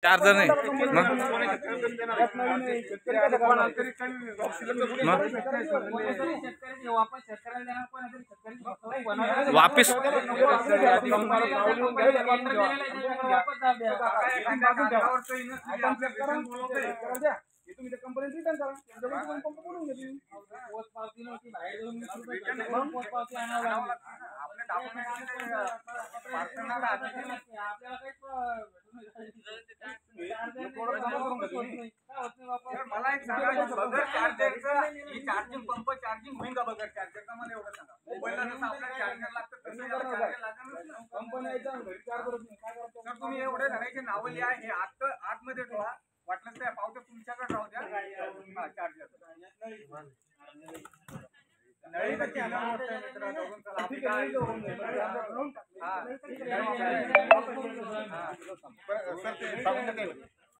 charger नाही वापिस तुम्ही कंपनीत रिटर्न करा पंप बोलून घेतली पोस्ट पावती नव्हती बाहेर जाऊन 20 रुपये पोस्ट पावती आणावं लागली आपले डॉक्युमेंट पार्सलला आपल्याला काही मला एक सांगा बगर चार्जरचा ही चार्जिंग पंप चार्जिंग होईल का बगर चार्जरचा मला एवढं सांगा मोबाईलला जसं आपल्याला चार्जर लागतं तसं याला चार्जर लागणार ना कंपनी यायचा घरी चार्ज करत नाही काय करतो तर तुम्ही एवढे जणांचे नावं लिहा हे आतमध्ये ठेवा वाटलं त्या पावत्या तुमच्याकडे राहू द्या चार्जर नळी कशी अनावर मित्र दोघं चला आपली काय हा सर ते सांगून